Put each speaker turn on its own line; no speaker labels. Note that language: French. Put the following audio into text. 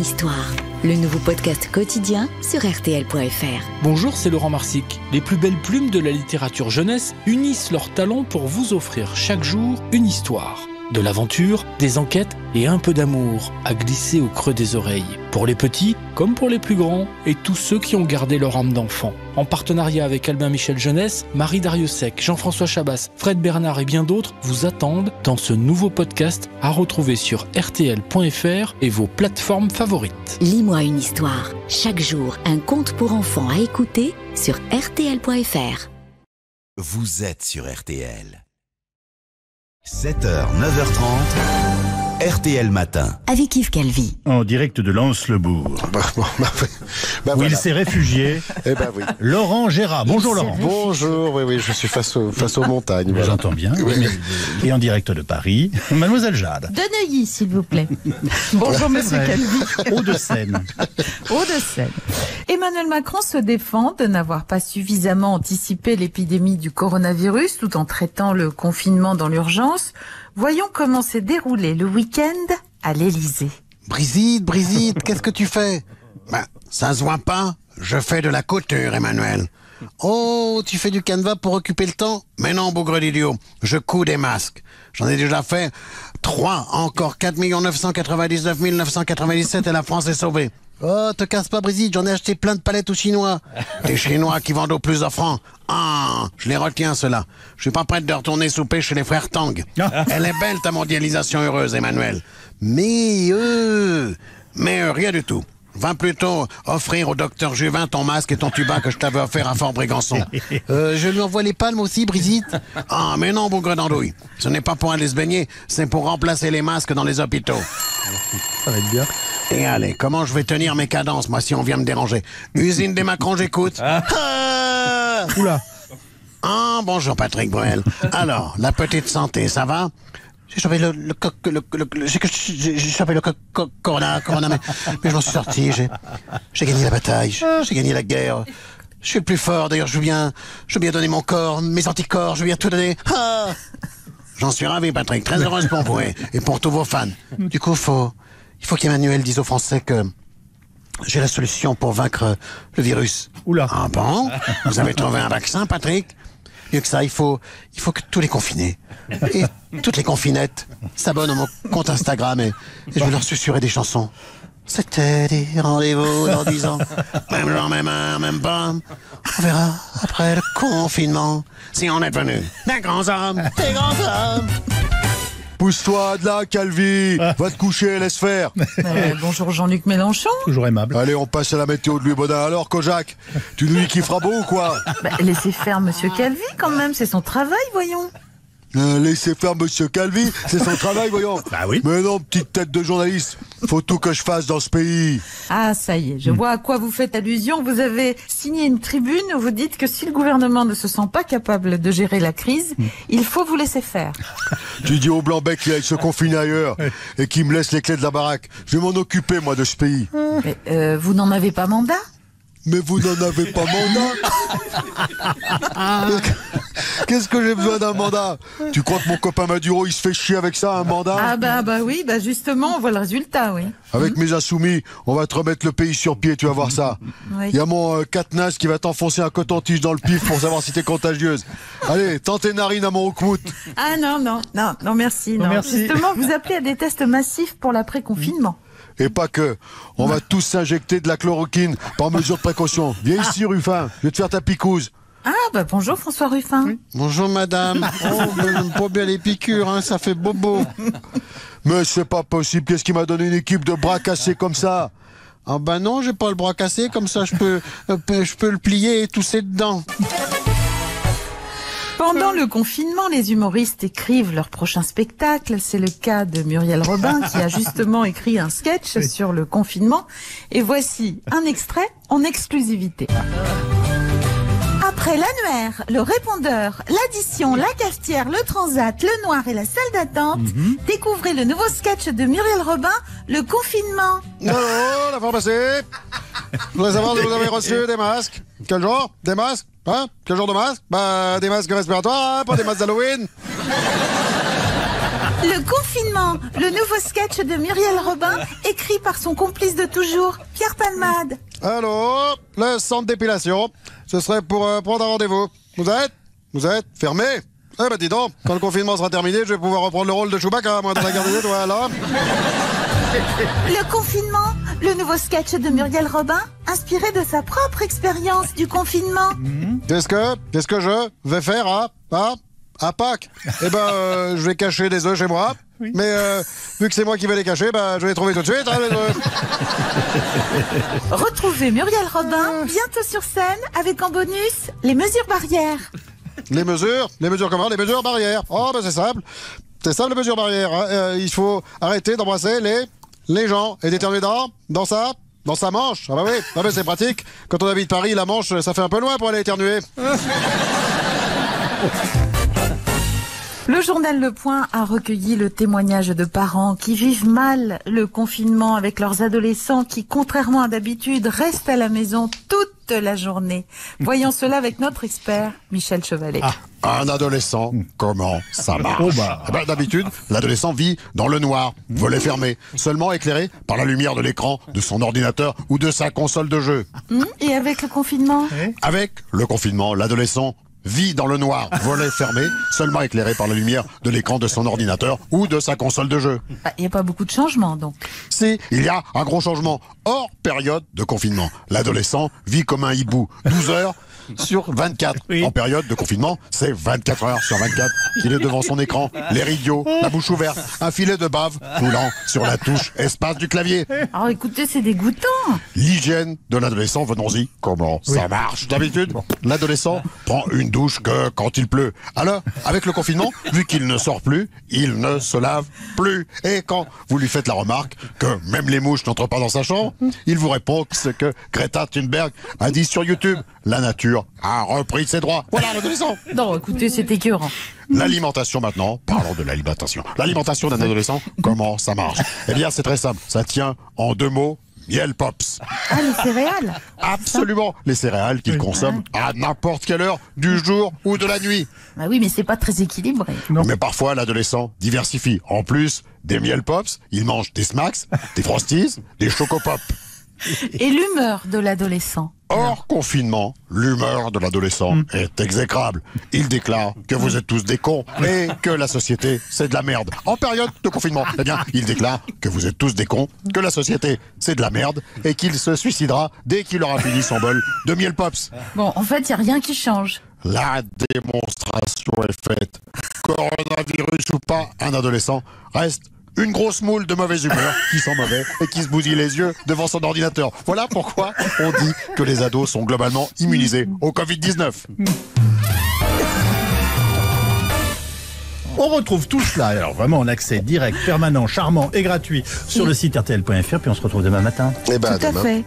histoire. Le nouveau podcast quotidien sur RTL.fr.
Bonjour, c'est Laurent Marsic. Les plus belles plumes de la littérature jeunesse unissent leurs talents pour vous offrir chaque jour une histoire. De l'aventure, des enquêtes et un peu d'amour à glisser au creux des oreilles. Pour les petits comme pour les plus grands et tous ceux qui ont gardé leur âme d'enfant. En partenariat avec Albin Michel Jeunesse, Marie Dariussec, Jean-François Chabas, Fred Bernard et bien d'autres vous attendent dans ce nouveau podcast à retrouver sur RTL.fr et vos plateformes favorites.
Lis-moi une histoire. Chaque jour, un conte pour enfants à écouter sur RTL.fr.
Vous êtes sur RTL. 7h, 9h30, RTL Matin.
Avec Yves Calvi.
En direct de Lens-le-Bourg, où
voilà.
il s'est réfugié.
Eh ben oui.
Laurent Gérard. Bonjour Laurent.
Bonjour, oui, je suis face aux montagnes. Voilà.
J'entends bien.
Oui.
Et en direct de Paris, Mademoiselle Jade.
De Neuilly, s'il vous plaît. Bonjour, monsieur Calvi.
Hauts-de-Seine.
Hauts-de-Seine. Emmanuel Macron se défend de n'avoir pas suffisamment anticipé l'épidémie du coronavirus tout en traitant le confinement dans l'urgence. Voyons comment s'est déroulé le week-end à l'Élysée.
Brigitte, qu'est-ce que tu fais? Ça se voit pas. Je fais de la couture, Emmanuel. Oh, tu fais du canevas pour occuper le temps? Mais non, bougre d'idiot. Je couds des masques. J'en ai déjà fait 3, encore 4 999 997 et la France est sauvée. Oh, te casse pas, Brigitte, j'en ai acheté plein de palettes aux Chinois. Des Chinois qui vendent au plus offrant. Ah, je les retiens, ceux-là. Je suis pas prête de retourner souper chez les frères Tang. Elle est belle, ta mondialisation heureuse, Emmanuel. Mais rien du tout. Va plutôt offrir au docteur Juvin ton masque et ton tuba que je t'avais offert à Fort-Brégançon. Je lui envoie les palmes aussi, Brigitte? Ah, mais non, bougre d'andouille. Ce n'est pas pour aller se baigner, c'est pour remplacer les masques dans les hôpitaux.
Ça va être bien.
Et allez, comment je vais tenir mes cadences, moi, si on vient me déranger? Usine des Macron, j'écoute. Ah
Oula.
Ah, bonjour Patrick Bruel. Alors, la petite santé, ça va? J'ai chopé le corona, mais je m'en suis sorti, j'ai gagné la bataille, j'ai gagné la guerre. Je suis le plus fort, d'ailleurs, je veux bien donner mon corps, mes anticorps, je veux bien tout donner. Ah j'en suis ravi, Patrick, très heureuse pour vous et pour tous vos fans. Du coup, il faut qu'Emmanuel dise aux Français que j'ai la solution pour vaincre le virus.
Oula.
Ah bon? Vous avez trouvé un vaccin, Patrick? Mieux que ça, il faut que tous les confinés et toutes les confinettes s'abonnent à mon compte Instagram et je vais leur susurrer des chansons. C'était des rendez-vous dans 10 ans. Même genre, même heure, même pas. On verra après le confinement si on est devenu des grands hommes, des grands hommes.
Pousse-toi de là, Calvi. Va te coucher, laisse faire.
Bonjour Jean-Luc Mélenchon.
Toujours aimable.
Allez, on passe à la météo de Louis Baudin. Alors, Kojak, tu nous dis qu'il fera beau ou quoi?
Laissez faire monsieur Calvi quand même, c'est son travail, voyons.
Laissez faire Monsieur Calvi, c'est son travail, voyons.
Bah oui.
Mais non, petite tête de journaliste. Faut tout que je fasse dans ce pays.
Ah, ça y est, je vois à quoi vous faites allusion. Vous avez signé une tribune où vous dites que si le gouvernement ne se sent pas capable de gérer la crise, il faut vous laisser faire.
Tu dis au Blanc-Bec qu'il aille se confiner ailleurs et qu'il me laisse les clés de la baraque. Je vais m'en occuper, moi, de ce pays.
Mais vous n'en avez pas mandat?
Mais vous n'en avez pas mandat? Qu'est-ce que j'ai besoin d'un mandat? Tu crois que mon copain Maduro, il se fait chier avec ça, un mandat?
Ah bah oui, justement, on voit le résultat, oui.
Avec mes insoumis, on va te remettre le pays sur pied, tu vas voir ça.
Oui.
Il y a mon Katnas qui va t'enfoncer un coton-tige dans le pif pour savoir si t'es contagieuse. Allez, tente tes narines à mon Houkmout.
Ah non, merci.
Non, merci.
Justement, vous appelez à des tests massifs pour l'après-confinement.
Et pas que. On va tous s'injecter de la chloroquine par mesure de précaution. Viens ici, Ruffin, je vais te faire ta picouse.
Ah bah bonjour François Ruffin. Oui.
Bonjour madame. Oh, mais j'aime pas bien les piqûres, hein, ça fait bobo.
Mais c'est pas possible, qu'est-ce qui m'a donné une équipe de bras cassés comme ça?
Ah bah non, j'ai pas le bras cassé, comme ça je peux le plier et tousser dedans.
Pendant le confinement, les humoristes écrivent leur prochain spectacle. C'est le cas de Muriel Robin qui a justement écrit un sketch sur le confinement. Et voici un extrait en exclusivité. Après l'annuaire, le répondeur, l'addition, la cafetière, le transat, le noir et la salle d'attente, découvrez le nouveau sketch de Muriel Robin, le confinement.
Non, la pharmacie. Je voudrais savoir si vous avez reçu des masques. Quel genre? Des masques? Hein? Quel genre de masques? Bah, des masques respiratoires, hein, pas des masques d'Halloween.
Le confinement confinement, le nouveau sketch de Muriel Robin, écrit par son complice de toujours, Pierre Palmade.
Allô, le centre d'épilation. Ce serait pour prendre un rendez-vous. Vous êtes fermé? Eh ben dis donc, quand le confinement sera terminé, je vais pouvoir reprendre le rôle de Chewbacca, moi, dans la garde des étoiles, là.
Le confinement, le nouveau sketch de Muriel Robin, inspiré de sa propre expérience du confinement.
Qu'est-ce que je vais faire à Pâques? Eh ben, je vais cacher des œufs chez moi. Oui. Mais vu que c'est moi qui vais les cacher, je vais les trouver tout de suite. Hein, les œufs.
Retrouvez Muriel Robin bientôt sur scène avec en bonus les mesures barrières.
Les mesures comment? Les mesures barrières. Oh, c'est simple. C'est simple, les mesures barrières. Hein. Il faut arrêter d'embrasser les gens et d'éternuer dans sa manche. Ah bah oui, c'est pratique. Quand on habite Paris, la Manche, ça fait un peu loin pour aller éternuer.
Le journal Le Point a recueilli le témoignage de parents qui vivent mal le confinement avec leurs adolescents qui, contrairement à d'habitude, restent à la maison toute la journée. Voyons cela avec notre expert, Michel Chevalet.
Un adolescent, comment ça marche? D'habitude, l'adolescent vit dans le noir, volet fermé, seulement éclairé par la lumière de l'écran de son ordinateur ou de sa console de jeu.
Et avec le confinement?
Avec le confinement, l'adolescent vit dans le noir, volet fermé, seulement éclairé par la lumière de l'écran de son ordinateur ou de sa console de jeu.
Il n'y a pas beaucoup de changements, donc.
Si, il y a un gros changement. Hors période de confinement, l'adolescent vit comme un hibou, 12 heures sur 24. Oui. En période de confinement, c'est 24 heures sur 24 qu'il est devant son écran, l'air idiot, la bouche ouverte, un filet de bave coulant sur la touche espace du clavier.
Oh, écoutez, c'est dégoûtant.
L'hygiène de l'adolescent, venons-y. Comment ça marche? D'habitude, l'adolescent prend une douche que quand il pleut. Alors, avec le confinement, vu qu'il ne sort plus, il ne se lave plus. Et quand vous lui faites la remarque que même les mouches n'entrent pas dans sa chambre, il vous répond ce que Greta Thunberg a dit sur YouTube. La nature a repris ses droits. Voilà l'adolescent.
Non, écoutez, c'est écœurant.
L'alimentation maintenant, parlons de l'alimentation. L'alimentation d'un adolescent, comment ça marche? Eh bien, c'est très simple. Ça tient en 2 mots. Miel Pops.
Ah, les céréales?
Absolument, les céréales qu'il consomme à n'importe quelle heure du jour ou de la nuit.
Bah oui, mais c'est pas très équilibré.
Non. Mais parfois, l'adolescent diversifie. En plus des Miel Pops, il mange des Smacks, des Frosties, des Choco Pop.
Et l'humeur de l'adolescent?
Hors confinement, l'humeur de l'adolescent est exécrable. Il déclare que vous êtes tous des cons et que la société, c'est de la merde. En période de confinement, eh bien, il déclare que vous êtes tous des cons, que la société, c'est de la merde et qu'il se suicidera dès qu'il aura fini son bol de Miel Pops.
Bon, en fait, il n'y a rien qui change.
La démonstration est faite. Coronavirus ou pas, un adolescent reste une grosse moule de mauvaise humeur qui sent mauvais et qui se bousille les yeux devant son ordinateur. Voilà pourquoi on dit que les ados sont globalement immunisés au Covid-19.
On retrouve tout cela, alors vraiment en accès direct, permanent, charmant et gratuit sur le site rtl.fr, puis on se retrouve demain matin.
Et
Tout à fait.